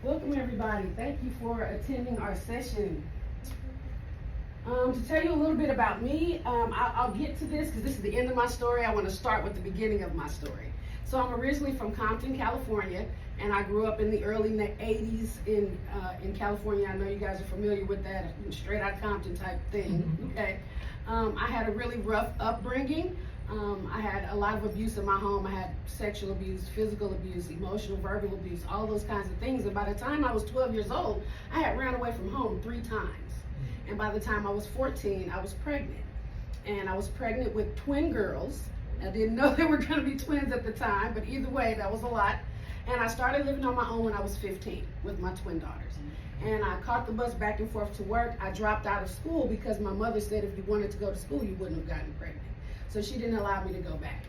Welcome everybody. Thank you for attending our session. To tell you a little bit about me, I'll get to this because this is the end of my story. I want to start with the beginning of my story. So I'm originally from Compton, California, and I grew up in the early 80s in California. I know you guys are familiar with that straight out Compton type thing. Okay. I had a really rough upbringing. I had a lot of abuse in my home. I had sexual abuse, physical abuse, emotional, verbal abuse, all those kinds of things. And by the time I was 12 years old, I had ran away from home 3 times. And by the time I was 14, I was pregnant. And I was pregnant with twin girls. I didn't know they were going to be twins at the time, but either way, that was a lot. And I started living on my own when I was 15 with my twin daughters. And I caught the bus back and forth to work. I dropped out of school because my mother said if you wanted to go to school, you wouldn't have gotten pregnant. So she didn't allow me to go back.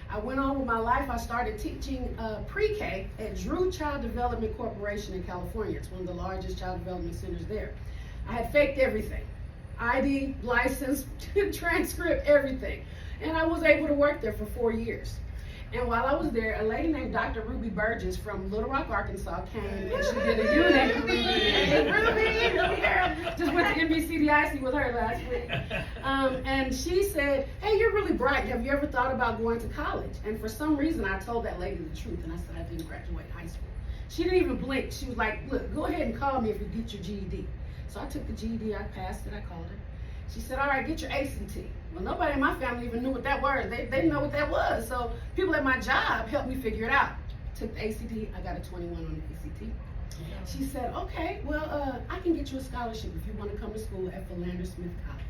I went on with my life. I started teaching pre-K at Drew Child Development Corporation in California. It's one of the largest child development centers there. I had faked everything. ID, license, transcript, everything. And I was able to work there for 4 years. And while I was there, a lady named Dr. Ruby Burgess from Little Rock, Arkansas came and she did a unit. Ruby girl. Just went to NBCDIC with her last week. And she said, hey, you're really bright. Have you ever thought about going to college? And for some reason, I told that lady the truth. And I said I didn't graduate high school. She didn't even blink. She was like, look, go ahead and call me if you get your GED. So I took the GED, I passed it, I called her. She said, all right, get your ACT. Well, nobody in my family even knew what that was. They didn't know what that was. So people at my job helped me figure it out. Took the ACT, I got a 21 on the ACT. She said, okay, well, I can get you a scholarship if you want to come to school at Philander Smith College.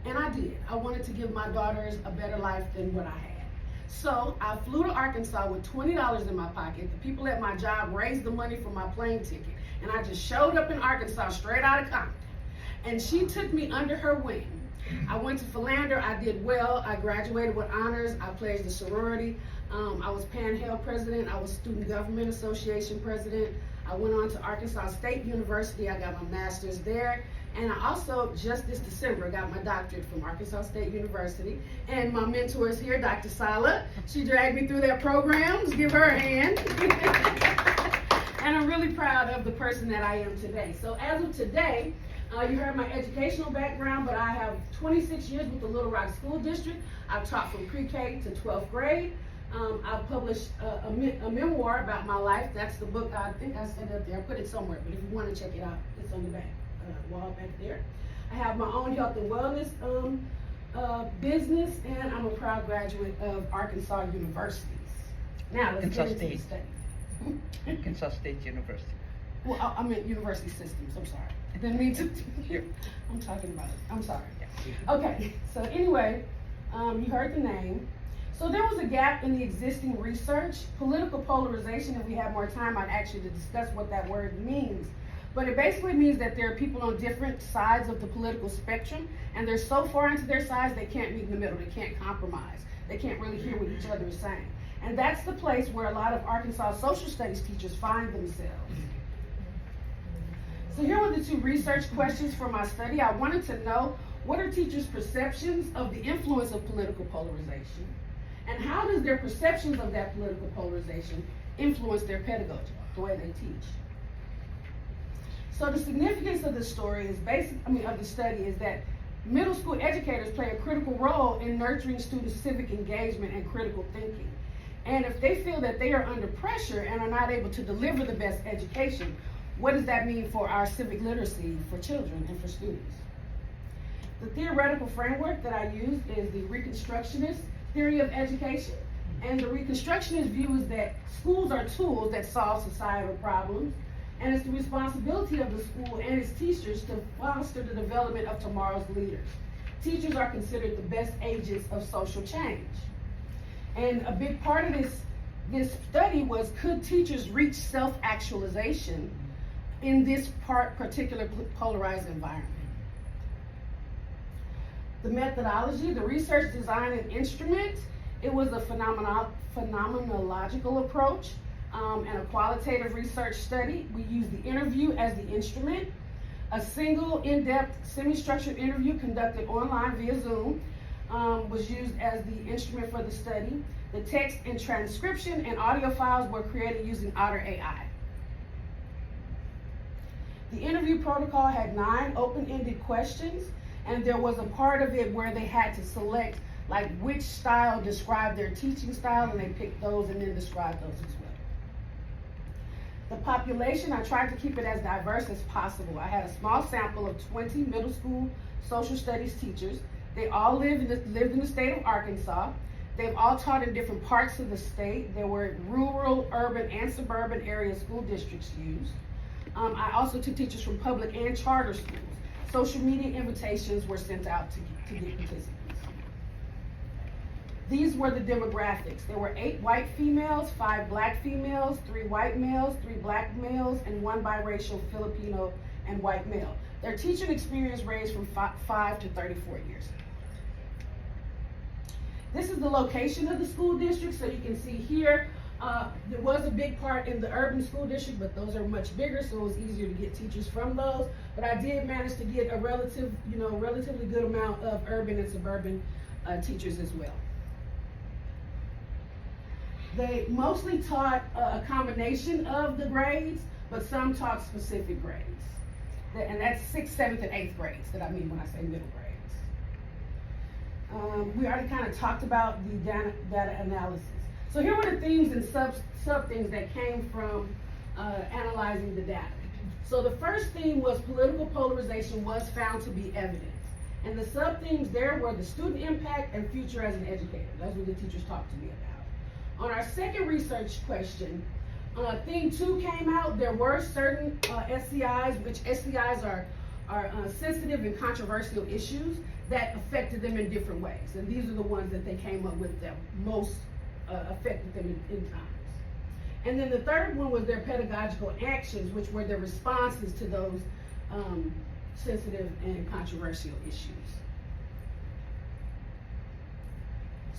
And I did. I wanted to give my daughters a better life than what I had. So I flew to Arkansas with $20 in my pocket. The people at my job raised the money for my plane ticket. And I just showed up in Arkansas straight out of Compton. And she took me under her wing. I went to Philander, I did well, I graduated with honors, I pledged the sorority, I was Pan-Hel president, I was Student Government Association president, I went on to Arkansas State University, I got my master's there, and I also, just this December, got my doctorate from Arkansas State University, and my mentor is here, Dr. Sala. She dragged me through that program, let's give her a hand. And I'm really proud of the person that I am today. So as of today, you heard my educational background, but I have 26 years with the Little Rock School District. I've taught from pre-K to 12th grade. I've published a memoir about my life. That's the book, I think I sent it up there. I put it somewhere, but if you want to check it out, it's on the back wall back there. I have my own health and wellness business, and I'm a proud graduate of Arkansas Universities. Now, let's get into the study. Arkansas State University. Well, I meant university systems, I'm sorry. I didn't mean to. I'm talking about it. I'm sorry. Okay, so anyway, you heard the name. So there was a gap in the existing research. Political polarization, if we have more time, I'd actually to discuss what that word means. But it basically means that there are people on different sides of the political spectrum, and they're so far into their sides, they can't meet in the middle. They can't compromise. They can't really hear what each other is saying. And that's the place where a lot of Arkansas social studies teachers find themselves. So here were the 2 research questions for my study. I wanted to know, what are teachers' perceptions of the influence of political polarization? And how does their perceptions of that political polarization influence their pedagogy, the way they teach? So the significance of the story is of the study is that middle school educators play a critical role in nurturing students' civic engagement and critical thinking. And if they feel that they are under pressure and are not able to deliver the best education, what does that mean for our civic literacy for children and for students? The theoretical framework that I use is the Reconstructionist theory of education. And the Reconstructionist view is that schools are tools that solve societal problems, and it's the responsibility of the school and its teachers to foster the development of tomorrow's leaders. Teachers are considered the best agents of social change. And a big part of this study was, could teachers reach self-actualization in this particular polarized environment? The methodology, the research design and instrument, it was a phenomenological approach and a qualitative research study. We used the interview as the instrument, a single in-depth semi-structured interview conducted online via Zoom was used as the instrument for the study. The text and transcription and audio files were created using Otter AI. The interview protocol had 9 open-ended questions, and there was a part of it where they had to select like which style described their teaching style, and they picked those and then described those as well. The population, I tried to keep it as diverse as possible. I had a small sample of 20 middle school social studies teachers. They all lived in the state of Arkansas. They've all taught in different parts of the state. There were rural, urban, and suburban area school districts used. I also took teachers from public and charter schools. Social media invitations were sent out to get participants. These were the demographics. There were 8 white females, 5 black females, 3 white males, 3 black males, and 1 biracial Filipino and white male. Their teaching experience ranged from 5 to 34 years. This is the location of the school district, so you can see here, there was a big part in the urban school district, but those are much bigger, so it was easier to get teachers from those. But I did manage to get a relatively good amount of urban and suburban teachers as well. They mostly taught a combination of the grades, but some taught specific grades. And that's 6th, 7th, and 8th grades that I mean when I say middle grades. We already kind of talked about the data analysis. So here were the themes and sub-themes that came from analyzing the data. So the first theme was political polarization was found to be evident. And the sub-themes there were the student impact and future as an educator. That's what the teachers talked to me about. On our second research question, theme 2 came out. There were certain SCIs, which SCIs are sensitive and controversial issues that affected them in different ways. And these are the ones that they came up with that most affected them in times. And then the third one was their pedagogical actions, which were their responses to those sensitive and controversial issues.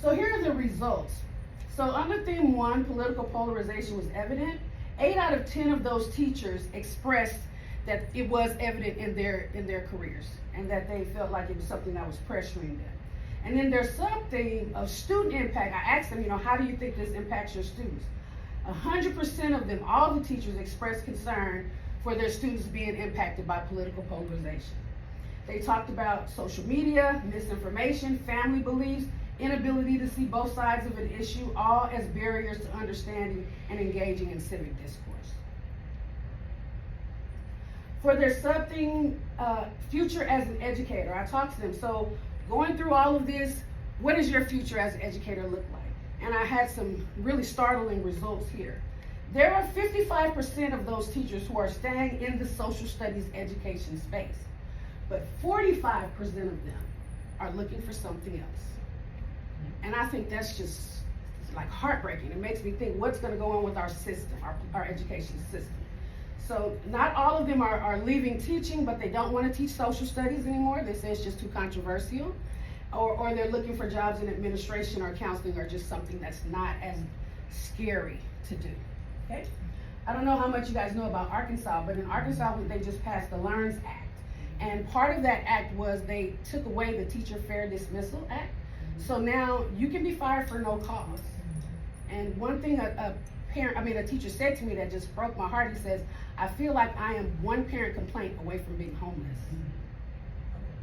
So here are the results. So under theme 1, political polarization was evident. 8 out of 10 of those teachers expressed that it was evident in their careers and that they felt like it was something that was pressuring them. And then their sub-theme of student impact, I asked them, how do you think this impacts your students? 100% of them, all the teachers expressed concern for their students being impacted by political polarization. They talked about social media, misinformation, family beliefs, inability to see both sides of an issue, all as barriers to understanding and engaging in civic discourse. For their sub-theme, future as an educator, I talked to them. So going through all of this, what does your future as an educator look like? And I had some really startling results here. There are 55% of those teachers who are staying in the social studies education space, but 45% of them are looking for something else. And I think that's just like heartbreaking. It makes me think what's going to go on with our system, our education system. So not all of them are leaving teaching, but they don't want to teach social studies anymore. They say it's just too controversial. Or they're looking for jobs in administration or counseling or just something that's not as scary to do. Okay? I don't know how much you guys know about Arkansas, but in Arkansas, they just passed the LEARNS Act. And part of that act was they took away the Teacher Fair Dismissal Act. So now you can be fired for no cause. And one thing a teacher said to me that just broke my heart, he says, I feel like I am one parent complaint away from being homeless.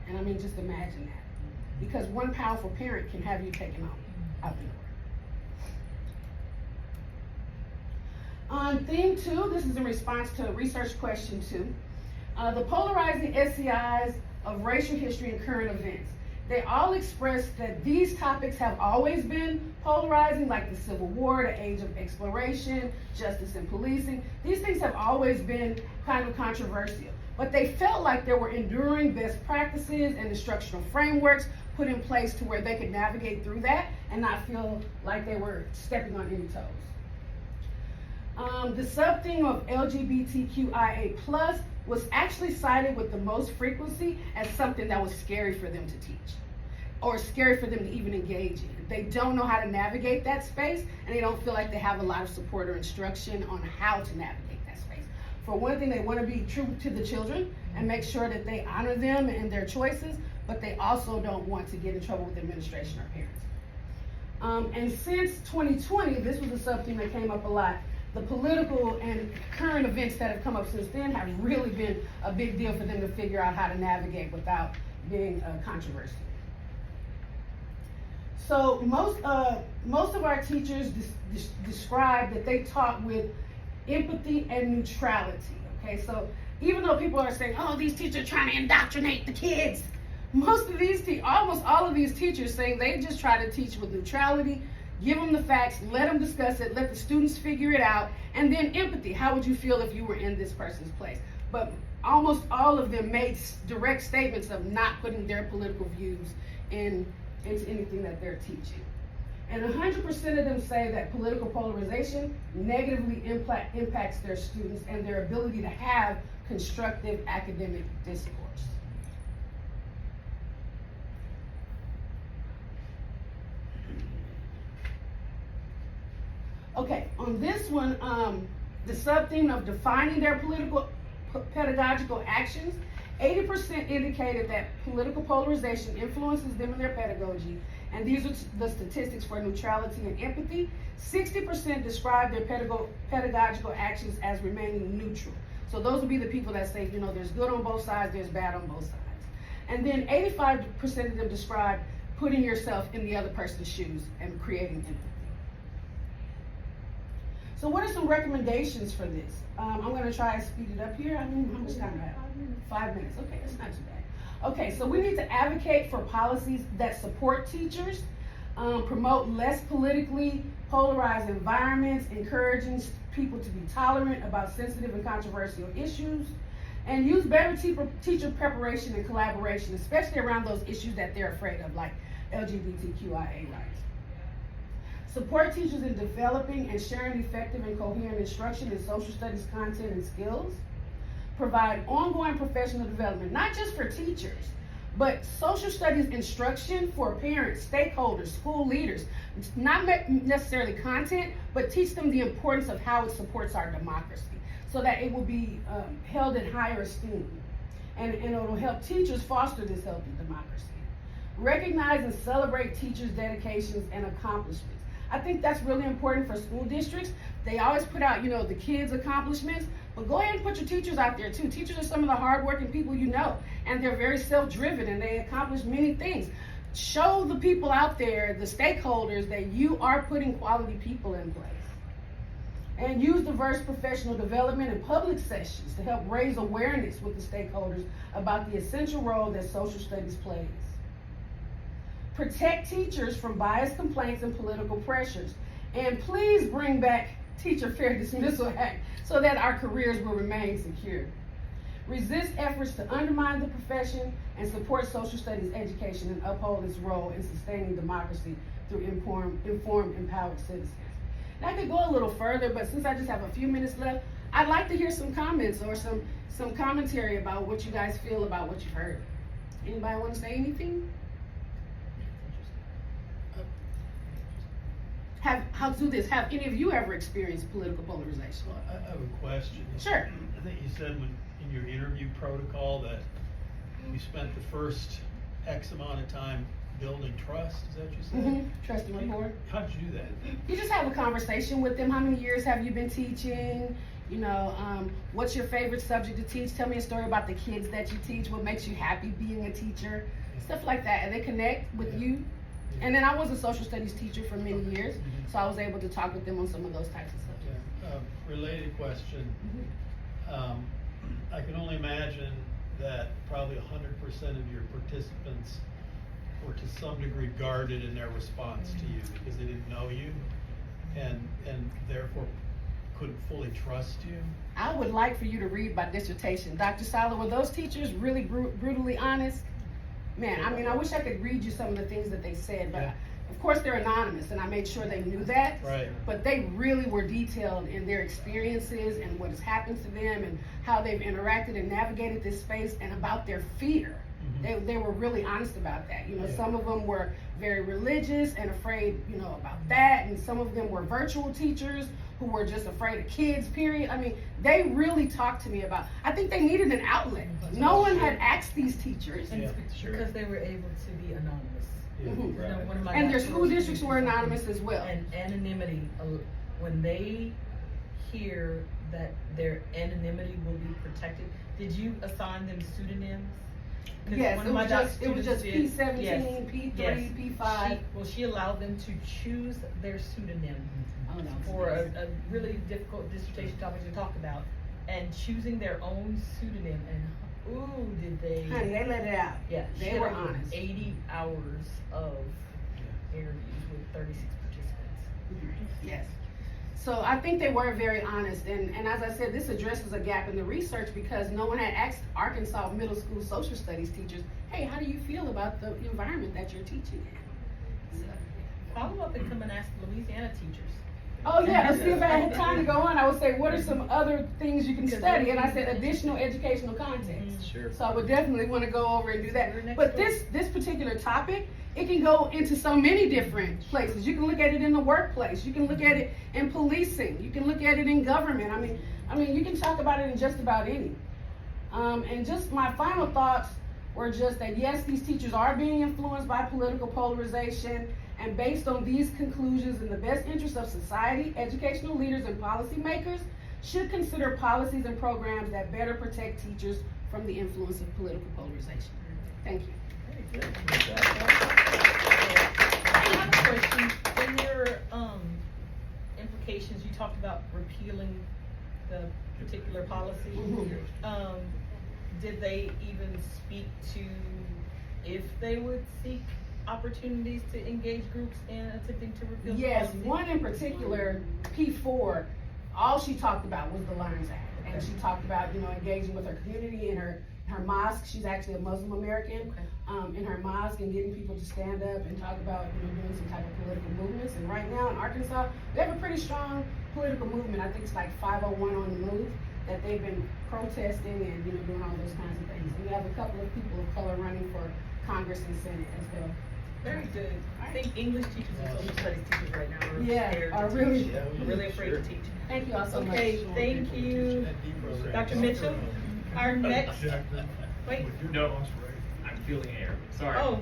And I mean, just imagine that. Because one powerful parent can have you taken out the door. On theme 2, this is in response to research question 2. The polarizing SCIs of racial history and current events. They all express that these topics have always been polarizing, like the Civil War, the Age of Exploration, justice and policing. These things have always been kind of controversial, but they felt like there were enduring best practices and instructional frameworks put in place to where they could navigate through that and not feel like they were stepping on any toes. The sub-theme of LGBTQIA+ was actually cited with the most frequency as something that was scary for them to teach or scary for them to even engage in. They don't know how to navigate that space, and they don't feel like they have a lot of support or instruction on how to navigate that space. For one thing, they want to be true to the children and make sure that they honor them and their choices, but they also don't want to get in trouble with administration or parents. And since 2020, this was a sub-theme that came up a lot. the political and current events that have come up since then have really been a big deal for them to figure out how to navigate without being controversial. So most of our teachers describe that they taught with empathy and neutrality. Okay, so even though people are saying, "Oh, these teachers are trying to indoctrinate the kids," most of these almost all of these teachers saying they just try to teach with neutrality, give them the facts, let them discuss it, let the students figure it out, and then empathy. How would you feel if you were in this person's place? But almost all of them made direct statements of not putting their political views into anything that they're teaching. And 100% of them say that political polarization negatively impacts their students and their ability to have constructive academic discourse. Okay, on this one, the sub-theme of defining their political pedagogical actions, 80% indicated that political polarization influences them in their pedagogy, and these are the statistics for neutrality and empathy. 60% describe their pedagogical actions as remaining neutral. So those would be the people that say, there's good on both sides, there's bad on both sides. And then 85% of them describe putting yourself in the other person's shoes and creating empathy. So what are some recommendations for this? I'm going to try to speed it up here. How much time do I have? 5 minutes. Okay, that's not too bad. Okay, so we need to advocate for policies that support teachers, promote less politically polarized environments, encouraging people to be tolerant about sensitive and controversial issues, and use better teacher preparation and collaboration, especially around those issues that they're afraid of, like LGBTQIA rights. Support teachers in developing and sharing effective and coherent instruction in social studies content and skills. Provide ongoing professional development, not just for teachers, but social studies instruction for parents, stakeholders, school leaders. Not necessarily content, but teach them the importance of how it supports our democracy so that it will be held in higher esteem. And it will help teachers foster this healthy democracy. Recognize and celebrate teachers' dedications and accomplishments. I think that's really important for school districts. They always put out, the kids' accomplishments, but go ahead and put your teachers out there too. Teachers are some of the hardworking people and they're very self-driven and they accomplish many things. Show the people out there, the stakeholders, that you are putting quality people in place. And use diverse professional development and public sessions to help raise awareness with the stakeholders about the essential role that social studies plays. Protect teachers from bias complaints and political pressures. And please bring back Teacher Fair Dismissal Act so that our careers will remain secure. Resist efforts to undermine the profession and support social studies education and uphold its role in sustaining democracy through informed, empowered citizens. And I could go a little further, but since I just have a few minutes left, I'd like to hear some comments or some commentary about what you guys feel about what you've heard. Anybody want to say anything? Have any of you ever experienced political polarization? Well, I have a question. Sure. I think you said in your interview protocol that you spent the first X amount of time building trust. Is that what you said? Mm-hmm. Trust and rapport. How did you do that? You just have a conversation with them. How many years have you been teaching? What's your favorite subject to teach? Tell me a story about the kids that you teach. What makes you happy being a teacher? Stuff like that. And they connect with you. And then I was a social studies teacher for many years, so I was able to talk with them on some of those types of subjects. Yeah. Related question. I can only imagine that probably 100% of your participants were to some degree guarded in their response to you because they didn't know you and therefore couldn't fully trust you. I would like for you to read my dissertation. Dr. Sala, were those teachers really brutally honest? Man, I wish I could read you some of the things that they said, but of course they're anonymous, and I made sure they knew that. Right. But they really were detailed in their experiences and what has happened to them and how they've interacted and navigated this space and about their fear. They were really honest about that. Some of them were very religious and afraid, about that, and some of them were virtual teachers who were just afraid of kids, period. They really talked to me about, I think they needed an outlet. No one had asked these teachers. Because they were able to be anonymous. Right. And their school districts were anonymous as well. And anonymity, when they here that their anonymity will be protected. Did you assign them pseudonyms? 'Cause Yes, one it of my was doc just, it was just students did- P17, yes, P3, yes. P5. She allowed them to choose their pseudonym Oh, no. for a really difficult dissertation topic to talk about, and choosing their own pseudonym, and ooh, did they? Honey, they let it out. Yeah, They she were had over honest. 80 hours of interviews with 36 participants. Yes. So I think they were very honest, and as I said, this addresses a gap in the research because no one had asked Arkansas middle school social studies teachers, hey, how do you feel about the environment that you're teaching in? So, Follow up and come and ask Louisiana teachers. oh yeah, let's see if I had time to go on, I would say, what are some other things you can study? And I said additional educational context. Sure. So I would definitely want to go over and do Your that. next But door. this particular topic, it can go into so many different places. You can look at it in the workplace. You can look at it in policing. You can look at it in government. I mean, you can talk about it in just about any. And just my final thoughts were just that yes, these teachers are being influenced by political polarization, and based on these conclusions, in the best interest of society, educational leaders and policymakers should consider policies and programs that better protect teachers from the influence of political polarization. Thank you. I have a question. In your implications, you talked about repealing the particular policy. Mhm. Did they even speak to if they would seek opportunities to engage groups in attempting to repeal the Yes, policy? one in particular, P4, all she talked about was the Learns Act. And she talked about, engaging with her community in her mosque. She's actually a Muslim American. Okay. In her mosque and getting people to stand up and talk about, doing some type of political movements. And right now in Arkansas, we have a pretty strong political movement. I think it's like 501 on the move that they've been protesting and, doing all those kinds of things. And we have a couple of people of color running for Congress and Senate as well. Very good. I think English teachers and social studies teachers right now are Yeah, scared are to really- teach. Really afraid to teach. Thank you all so much. Okay, thank you. Dr. Mitchell, our next, wait. No, I'm feeling air. Sorry. Oh.